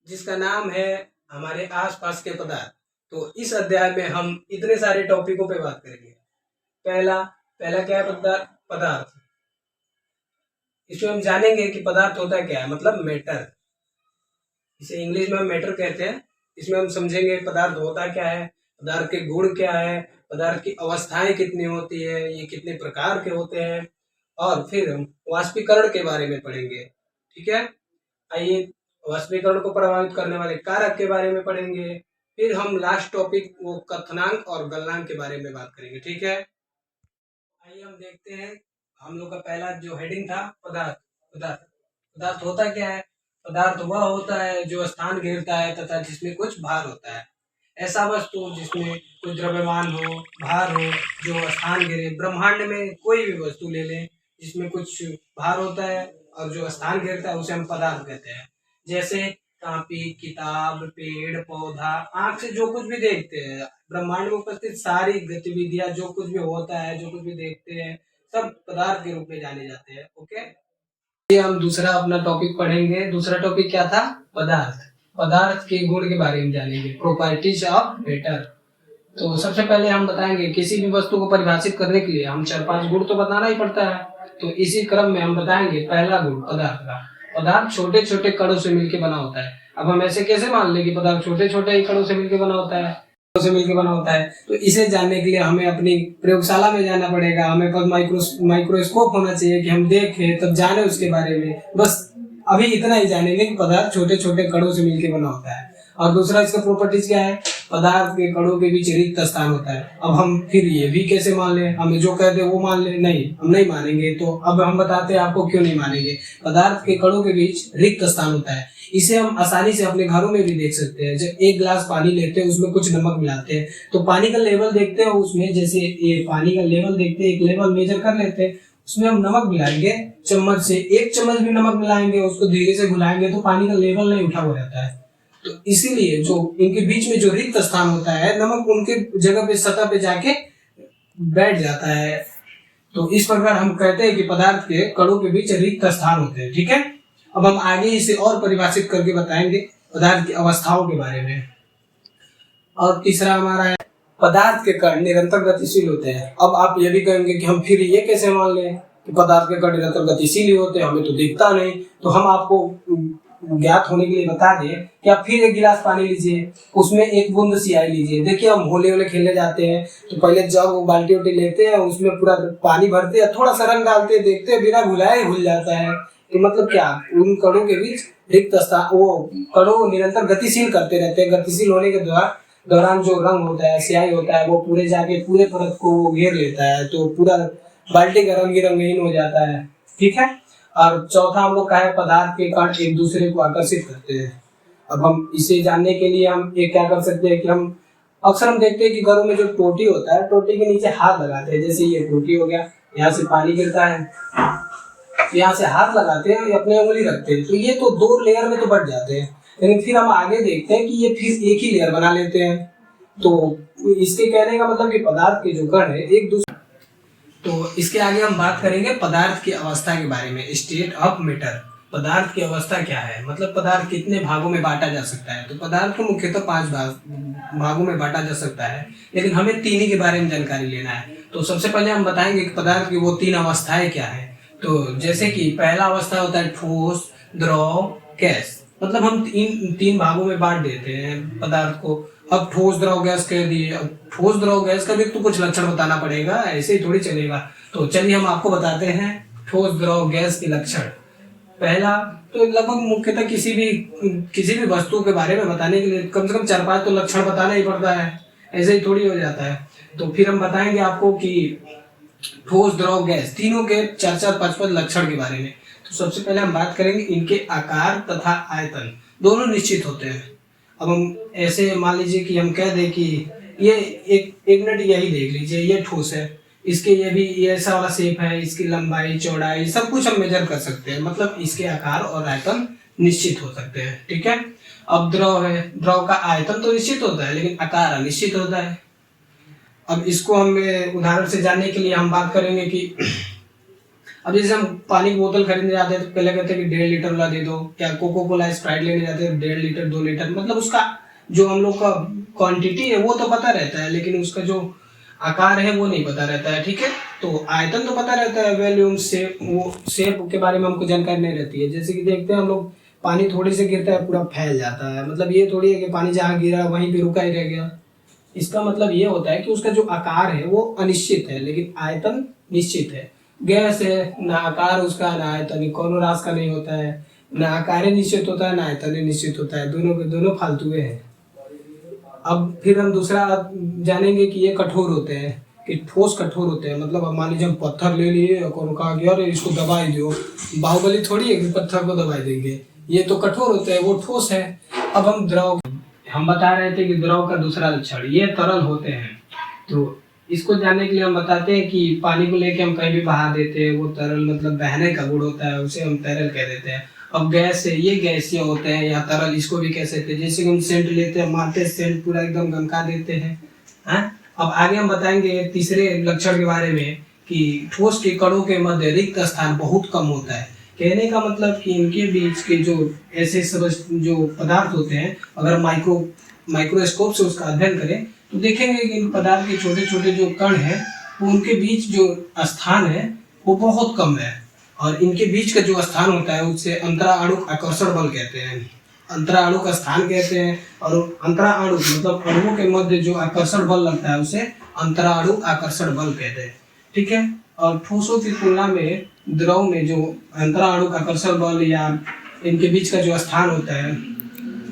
जिसका नाम है हमारे आसपास के पदार्थ। तो इस अध्याय में हम इतने सारे टॉपिकों पे बात करेंगे। पहला पहला क्या है? पदार्थ। इसमें हम जानेंगे कि पदार्थ होता क्या है, मतलब मैटर। इसे इंग्लिश में हम मैटर कहते हैं। इसमें हम समझेंगे पदार्थ होता क्या है, पदार्थ के गुण क्या है, पदार्थ की अवस्थाएं कितनी होती है, ये कितने प्रकार के होते हैं, और फिर हम वाष्पीकरण के बारे में पढ़ेंगे। ठीक है, आइए वाष्पीकरण को प्रभावित करने वाले कारक के बारे में पढ़ेंगे। फिर हम लास्ट टॉपिक वो क्वथनांक और गलनांक के बारे में बात करेंगे। ठीक है, आइए हम देखते हैं। हम लोग का पहला जो हेडिंग था पदार्थ। पदार्थ पदार्थ होता क्या है? पदार्थ वह होता है जो स्थान घेरता है तथा जिसमें कुछ भार होता है। ऐसा वस्तु जिसमें कुछ द्रव्यमान हो, भार हो, जो स्थान घेरे। ब्रह्मांड में कोई भी वस्तु ले लें जिसमें कुछ भार होता है और जो स्थान घेरता है उसे हम पदार्थ कहते हैं। जैसे कापी, किताब, पेड़ पौधा, आंख से जो कुछ भी देखते हैं, ब्रह्मांड में उपस्थित सारी गतिविधियां, जो कुछ भी होता है, जो कुछ भी देखते हैं, सब पदार्थ के रूप में जाने जाते हैं। ओके, ये हम दूसरा अपना टॉपिक पढ़ेंगे। दूसरा टॉपिक क्या था? पदार्थ। पदार्थ के गुण के बारे में जानेंगे, प्रॉपर्टीज ऑफ मैटर। तो सबसे पहले हम बताएंगे किसी भी वस्तु को परिभाषित करने के लिए हम 4-5 गुण तो बताना ही पड़ता है। तो इसी क्रम में हम बताएंगे पहला गुण पदार्थ का। पदार्थ छोटे छोटे कणों से मिलकर बना होता है। अब हम ऐसे कैसे मान लें कि पदार्थ छोटे छोटे कणों से मिलकर बना होता है? तो इसे जानने के लिए हमें अपनी प्रयोगशाला में जाना पड़ेगा। हमें पास माइक्रोस्कोप होना चाहिए कि हम देखें तब जाने उसके बारे में। बस अभी इतना ही जानेंगे कि पदार्थ छोटे छोटे कणों से मिलकर बना होता है। और दूसरा इसका प्रॉपर्टीज क्या है? पदार्थ के कणों के बीच रिक्त स्थान होता है। अब हम फिर ये भी कैसे मान लें? हमें जो कहते हैं वो मान ले? नहीं, हम नहीं मानेंगे। तो अब हम बताते हैं आपको क्यों नहीं मानेंगे। पदार्थ के कणों के बीच रिक्त स्थान होता है। इसे हम आसानी से अपने घरों में भी देख सकते हैं। जब एक गिलास पानी लेते हैं उसमें कुछ नमक मिलाते हैं तो पानी का लेवल देखते हैं उसमें, जैसे ये पानी का लेवल देखते हैं, एक लेवल मेजर कर लेते हैं, उसमें हम नमक मिलाएंगे चम्मच से। 1 चम्मच भी नमक मिलाएंगे, उसको धीरे से घुलाएंगे तो पानी का लेवल नहीं उठा हुआ रहता है। तो इसीलिए जो इनके बीच में जो रिक्त स्थान होता है, नमक उनके जगह पे, सतह पे जाके बैठ जाता है। तो इस प्रकार हम कहते हैं कि पदार्थ के कणों के बीच रिक्त स्थान होते हैं। ठीक है, अब हम आगे इसे और परिभाषित करके बताएंगे पदार्थ की अवस्थाओं के बारे में। और तीसरा हमारा है पदार्थ के कण निरंतर गतिशील होते हैं। अब आप ये भी कहेंगे कि हम फिर ये कैसे मान लें कि पदार्थ के कण निरंतर गतिशील ही होते हैं, हमें तो दिखता नहीं। तो हम आपको ज्ञात होने के लिए बता दें कि आप फिर एक गिलास पानी लीजिए, उसमें 1 बूंद सियाही लीजिए। देखिए, हम होले होले खेलने जाते हैं तो पहले जग बाल्टी उल्टी लेते हैं, उसमें पूरा पानी भरते हैं, थोड़ा सा रंग डालते हैं, देखते हैं बिना घुलाए घुल जाता है। तो मतलब क्या? उन कणों के बीच रिक्त स्थान, वो कणों निरंतर गतिशील करते रहते हैं। गतिशील होने के दौरान जो रंग होता है, स्याही होता है, वो पूरे जाके पूरे परत को घेर लेता है, तो पूरा बाल्टी का रंग ही रंगीन हो जाता है। ठीक है, और चौथा हम लोग का है पदार्थ के कण एक दूसरे को आकर्षित करते हैं। अब हम इसे जानने के लिए हम ये क्या कर सकते हैं कि हम अक्सर हम देखते हैं कि घरों में जो टोटी होता है, टोटी के नीचे हाथ लगाते हैं। जैसे ये टोटी हो गया, यहाँ से पानी गिरता है, यहाँ से हाथ लगाते हैं, अपने उंगली रखते हैं, तो ये तो 2 लेयर में तो बढ़ जाते हैं। लेकिन फिर हम आगे देखते हैं कि ये फिर एक ही लेयर बना लेते हैं। तो इसके कहने का मतलब कि पदार्थ के जो कण है एक दूसरे। तो इसके आगे हम बात करेंगे पदार्थ की अवस्था के बारे में, स्टेट ऑफ मैटर। पदार्थ की अवस्था क्या है, मतलब पदार्थ कितने भागों में बांटा जा सकता है। तो पदार्थ को मुख्यतः 5 भागों में बांटा जा सकता है, लेकिन हमें 3 ही के बारे में जानकारी लेना है। तो सबसे पहले हम बताएंगे कि पदार्थ की वो 3 अवस्थाएं क्या है। तो जैसे कि पहला अवस्था होता है ठोस, द्रव, गैस। मतलब हम इन 3 भागों में बांट देते हैं पदार्थ को। अब ठोस, द्रव, गैस कह दिए। अब ठोस, द्रव, गैस का भी तो कुछ लक्षण बताना पड़ेगा, ऐसे ही थोड़ी चलेगा। तो चलिए हम आपको बताते हैं ठोस, द्रव, गैस के लक्षण। पहला तो लगभग मुख्यतः किसी भी वस्तु के बारे में बताने के लिए कम से कम 4-5 तो लक्षण बताना ही पड़ता है, ऐसे ही थोड़ी हो जाता है। तो फिर हम बताएंगे आपको कि ठोस, द्रव, गैस तीनों के 4-4, 5-5 लक्षण के बारे में। तो सबसे पहले हम बात करेंगे इनके आकार तथा आयतन दोनों निश्चित होते हैं। अब हम ऐसे मान लीजिए कि हम कह दें कि ये एक मिनट यही देख लीजिए, ये ठोस है, इसके ये ऐसा वाला शेप है, इसकी लंबाई, चौड़ाई सब कुछ हम मेजर कर सकते हैं। मतलब इसके आकार और आयतन निश्चित हो सकते हैं। ठीक है, अब द्रव है, द्रव का आयतन तो निश्चित होता है लेकिन आकार अनिश्चित होता है। अब इसको हम उदाहरण से जानने के लिए हम बात करेंगे कि अब जैसे हम पानी की बोतल खरीदने जाते हैं तो पहले कहते हैं कि 1.5 लीटर वाला दे दो, या कोको कोला स्प्राइट लेने जाते हैं 1.5 लीटर 2 लीटर, मतलब उसका जो हम लोग का क्वांटिटी है वो तो पता रहता है, लेकिन उसका जो आकार है वो नहीं पता रहता है। ठीक है, तो आयतन तो पता रहता है, वॉल्यूम शेप, वो शेप के बारे में हमको जानकारी नहीं रहती है। जैसे कि देखते हैं हम लोग, पानी थोड़ी से गिरता है पूरा फैल जाता है, मतलब ये थोड़ी है कि पानी जहाँ गिरा वहीं पे रुका ही रह गया। इसका मतलब ये होता है कि उसका जो आकार है वो अनिश्चित है, लेकिन आयतन निश्चित है। गैस है, ना आकार उसका ना आयतन कोनो रास का नहीं होता है, ना आकार निश्चित होता है ना आयतन निश्चित होता है, दोनों के दोनों फालतू हैं। अब फिर हम दूसरा जानेंगे कि ये कठोर होते हैं, कि ठोस कठोर होते हैं। मतलब अब मान लीजिए हम पत्थर ले लिए और कोनो कहा कि अरे इसको दबा ही दो, बाहुबली थोड़ी है कि पत्थर को दबा देंगे, ये तो कठोर होते हैं, वो ठोस है। अब हम बता रहे थे कि द्रव का दूसरा लक्षण, ये तरल होते हैं। तो इसको जानने के लिए हम बताते हैं कि पानी को लेके हम कहीं भी बहा देते हैं, वो तरल मतलब बहने का गुण होता है, उसे हम तरल कह देते हैं। अब गैस है, ये गैसीय होते हैं या तरल, इसको भी कह सकते हैं। जैसे कि हम सेंट लेते हैं, मारते सेंट पूरा एकदम गमका देते हैं। अब आगे हम बताएंगे तीसरे लक्षण के बारे में कि ठोस के कणों के मध्य रिक्त स्थान बहुत कम होता है। कहने का मतलब कि इनके बीच के जो ऐसे जो पदार्थ होते हैं, अगर माइक्रोस्कोप से उसका अध्ययन करें तो देखेंगे कि इन पदार्थ के छोटे छोटे जो कण हैं वो उनके बीच जो स्थान है वो बहुत कम है, और इनके बीच का जो स्थान होता है उसे अंतराणुक आकर्षण बल कहते हैं। अंतराणुक स्थान कहते हैं, और अंतराणुक मतलब अणुओं के मध्य जो आकर्षण बल लगता है उसे अंतराणुक आकर्षण बल कहते हैं। ठीक है, और ठोसों की तुलना में द्रव में जो अंतराणुक आकर्षण बल या इनके बीच का जो स्थान होता है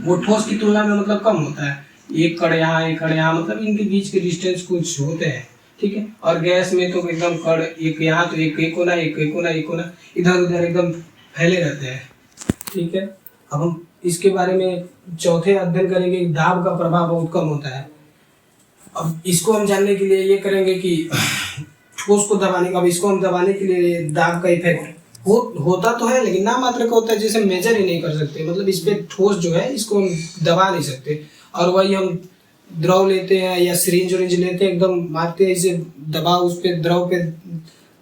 वो ठोस की तुलना में मतलब कम होता है। एक कण यहाँ एक कण यहाँ, मतलब इनके बीच के डिस्टेंस कुछ होते हैं। ठीक है, और गैस में तो एकदम कण एक यहाँ तो एक कोना एक कोना इधर उधर एकदम फैले रहते हैं। ठीक है, अब हम इसके बारे में चौथे अध्ययन करेंगे, दाब का प्रभाव बहुत कम होता है। अब इसको हम जानने के लिए ये करेंगे कि ठोस को दबाने का, अब इसको हम दबाने के लिए दाब का इफेक्ट होता तो है लेकिन ना मात्र का होता है, जिसे मेजर ही नहीं कर सकते। मतलब इस पे ठोस जो है इसको हम दबा नहीं सकते, और वही हम द्रव लेते हैं या सिरिंज लेते हैं, एकदम मारते हैं इसे, दबाव उस पे द्रव पे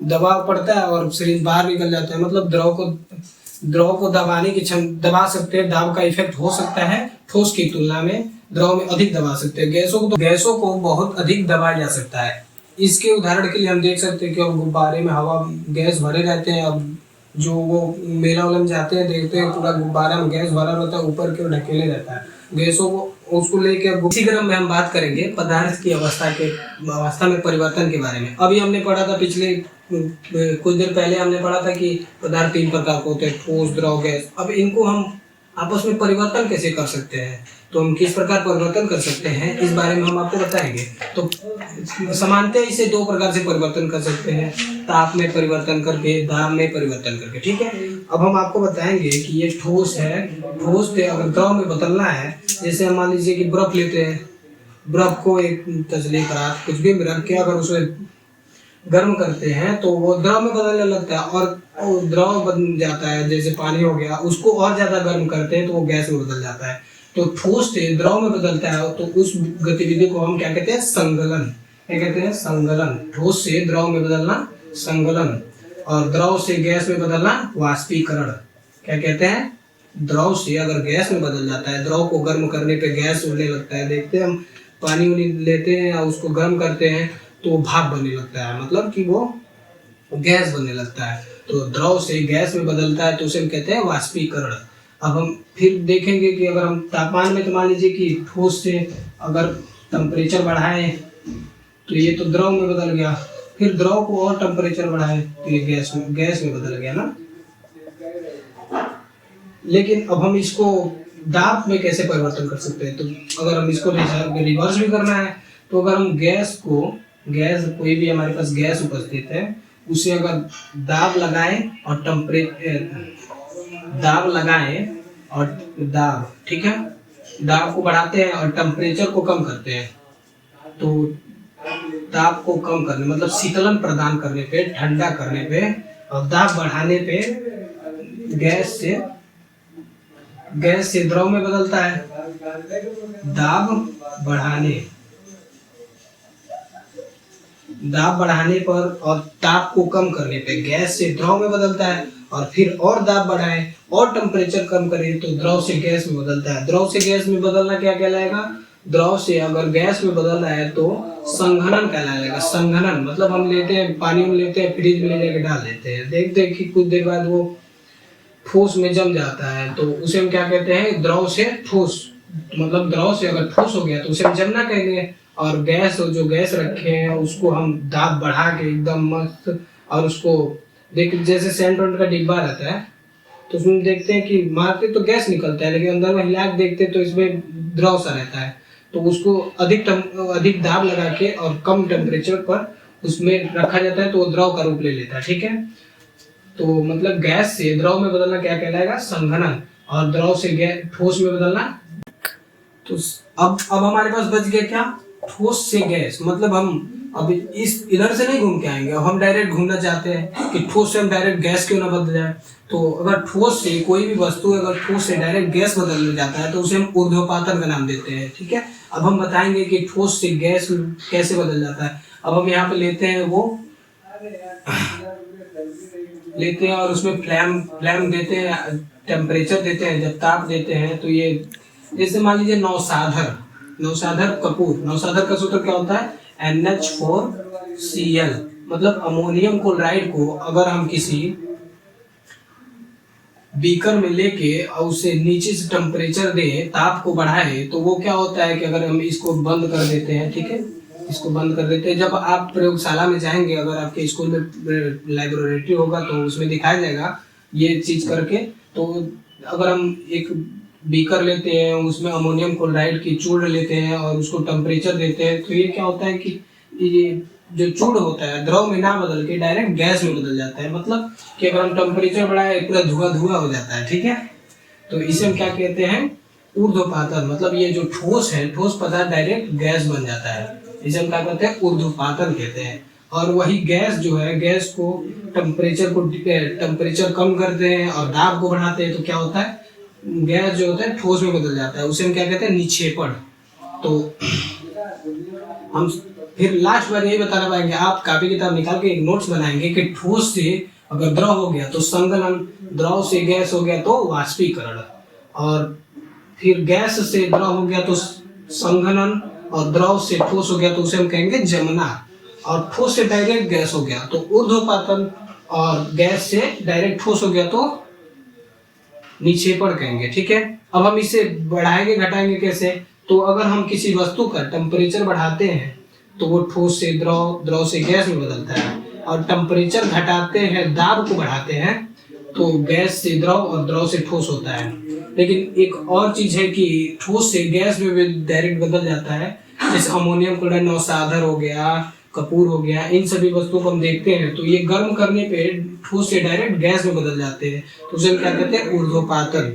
दबाव पड़ता है और सिरिंज बाहर निकल जाता है। मतलब द्रव को दबाने की दबा सकते हैं, दाब का इफेक्ट हो सकता है ठोस की तुलना में, द्रव में अधिक दबा सकते हैं। गैसों को बहुत अधिक दबाया जा सकता है। इसके उदाहरण के लिए हम देख सकते हैं कि अब गुब्बारे में हवा गैस भरे रहते हैं, अब जो वो मेला वेला में जाते हैं देखते हैं पूरा गुब्बारा में गैस भरा रहता है, ऊपर की ओर ढकेले रहता है गैसों को, उसको लेकर। इसी क्रम में हम बात करेंगे पदार्थ की अवस्था में परिवर्तन के बारे में। अभी हमने पढ़ा था पिछले कुछ देर पहले हमने पढ़ा था कि पदार्थ 3 प्रकार के होते हैं, ठोस द्रव गैस। अब इनको हम आपस में परिवर्तन कैसे कर सकते हैं, तो हम किस प्रकार परिवर्तन कर सकते हैं इस बारे में हम आपको बताएंगे। तो समानतः इसे 2 प्रकार से परिवर्तन कर सकते हैं, ताप में परिवर्तन करके, दाब में परिवर्तन करके। ठीक है, अब हम आपको बताएंगे कि ये ठोस है, ठोस से अगर द्रव में बदलना है, जैसे हम मान लीजिए कि बर्फ लेते हैं, बर्फ को एक तसले पर कुछ भी रख के अगर उसे गर्म करते हैं तो वो द्रव में बदलने लगता है, और द्रव बन जाता है, जैसे पानी हो गया, उसको और ज्यादा गर्म करते हैं तो वो गैस में बदल जाता है। तो ठोस से द्रव में बदलता है, तो उस गतिविधि को हम क्या कहते हैं, संगलन। क्या कहते हैं, संगलन। ठोस से द्रव में बदलना संगलन, और द्रव से गैस में बदलना वाष्पीकरण। क्या कहते हैं, द्रव से अगर गैस में बदल जाता है, द्रव को गर्म करने पे गैस उड़ने लगता है। देखते हैं हम पानी उनी लेते हैं और उसको गर्म करते हैं तो भाप बनने लगता है, मतलब कि वो गैस बनने लगता है। तो द्रव से गैस में बदलता है तो उसे हम कहते हैं वाष्पीकरण। अब हम फिर देखेंगे कि अगर हम तापमान में, तो मान लीजिए कि ठोस से अगर टेम्परेचर बढ़ाएं तो ये तो द्रव में बदल गया, फिर द्रव को और टेम्परेचर बढ़ाएं तो ये गैस में बदल गया ना। लेकिन अब हम इसको दाब में कैसे परिवर्तन कर सकते हैं, तो अगर हम इसको रिवर्स भी करना है तो अगर हम गैस कोई भी हमारे पास गैस उपस्थित है उसे अगर दाब लगाएं और दाब ठीक है, दाब को बढ़ाते हैं और टेम्परेचर को कम करते हैं, तो दाब को कम करने मतलब शीतलन प्रदान करने पे, ठंडा करने पे, और दाब बढ़ाने पे गैस से द्रव में बदलता है। दाब बढ़ाने दाब बढ़ाने पर और ताप को कम करने पे गैस से द्रव में बदलता है, और फिर और दाब बढ़ाए और टेम्परेचर कम करें तो द्रव से गैस में बदलता है। द्रव से गैस में बदलना क्या कहलाएगा? द्रव से अगर गैस में बदल रहा है तो संघनन कहलाएगा। संघनन मतलब हम लेते हैं पानी में, लेते हैं फ्रिज में ले जाके डाल देते हैं, देखते हैं कि कुछ देर बाद वो ठोस में जम जाता है, तो उसे हम क्या कहते हैं? द्रव से ठोस। मतलब द्रव से अगर ठोस हो गया तो उसे हम जमना कहेंगे। और गैस, जो गैस रखे हैं उसको हम दाब बढ़ा के एकदम मस्त, और उसको देख जैसे सेंट वेंट का डिब्बा रहता है तो उसमें देखते हैं कि मारते तो गैस निकलता है, लेकिन अंदर में हिला के देखते तो इसमें द्रव सा रहता है। तो उसको अधिक दाब लगा के और कम टेम्परेचर पर उसमें रखा जाता है तो वो द्रव का रूप ले लेता है। ठीक है, तो मतलब गैस से द्रव में बदलना क्या कहलाएगा? संघनन। और द्रव से ठोस में बदलना। तो अब हमारे पास बच गया क्या? ठोस से गैस। मतलब हम अब इस इधर से नहीं घूम के आएंगे, हम डायरेक्ट घूमना चाहते हैं कि ठोस से हम डायरेक्ट गैस क्यों ना बदल जाए। तो अगर ठोस से कोई भी वस्तु अगर ठोस से डायरेक्ट गैस बदलने जाता है तो उसे हम ऊर्ध्वपातन का नाम देते हैं। ठीक है, अब हम बताएंगे कि ठोस से गैस कैसे बदल जाता है। अब हम यहाँ पे लेते हैं और उसमें फ्लैम देते हैं, टेम्परेचर देते हैं, जब ताप देते हैं तो ये जैसे मान लीजिए नौसाधर का सूत्र क्या होता है? NH4Cl। मतलब अमोनियम क्लोराइड को अगर हम किसी बीकर में लेके और उसे नीचे से टेम्परेचर दे, ताप को बढ़ाए, तो वो क्या होता है कि अगर हम इसको बंद कर देते हैं, ठीक है, इसको बंद कर देते हैं। जब आप प्रयोगशाला में जाएंगे, अगर आपके स्कूल में लेबोरेटरी होगा तो उसमें दिखाया जाएगा ये चीज करके। तो अगर हम एक बीकर लेते हैं, उसमें अमोनियम क्लोराइड की चूर्ण लेते हैं और उसको टेम्परेचर देते हैं, तो ये क्या होता है कि ये जो चूर्ण होता है द्रव में ना बदल के डायरेक्ट गैस में बदल जाता है। मतलब कि अगर हम टेम्परेचर बढ़ाए पूरा धुआं हो जाता है। ठीक है, तो इसे हम क्या कहते हैं? ऊर्ध्वपातन। मतलब ये जो ठोस है, ठोस पदार्थ डायरेक्ट गैस बन जाता है, इसे हम क्या कहते हैं? ऊर्ध्वपातन कहते हैं। और वही गैस जो है, गैस को टेम्परेचर कम करते हैं और दाब को बढ़ाते हैं तो क्या होता है? गैस जो होता है ठोस में बदल जाता है, उसे हम क्या कहते हैं? निक्षेपण। तो हम फिर लास्ट बार यही बताना पाएंगे, आप कॉपी किताब निकाल के एक नोट्स बनाएंगे कि ठोस से अगर द्रव हो गया तो संघनन, द्रव से गैस हो गया तो वाष्पीकरण, और फिर गैस से द्रव हो गया तो संघनन, और द्रव से ठोस हो गया तो उसे हम कहेंगे जमना, और ठोस से डायरेक्ट गैस हो गया तो ऊर्ध्वपातन, और गैस से डायरेक्ट ठोस हो गया तो निक्षेपण कहेंगे। ठीक है, अब हम इसे बढ़ाएंगे घटाएंगे कैसे? तो अगर हम किसी वस्तु का टेम्परेचर बढ़ाते हैं तो वो ठोस से द्रव, द्रव से गैस में बदलता है, और टेम्परेचर घटाते हैं, दाब को बढ़ाते हैं तो गैस से द्रव और द्रव से ठोस होता है। लेकिन एक और चीज है कि ठोस से गैस में भी डायरेक्ट बदल जाता है, जैसे अमोनियम क्लोराइड, नौसाधर हो गया, कपूर हो गया, इन सभी वस्तुओं को हम देखते हैं तो ये गर्म करने पे ठोस से डायरेक्ट गैस में बदल जाते हैं, तो उसे क्या कहते हैं? ऊर्ध्वपातन।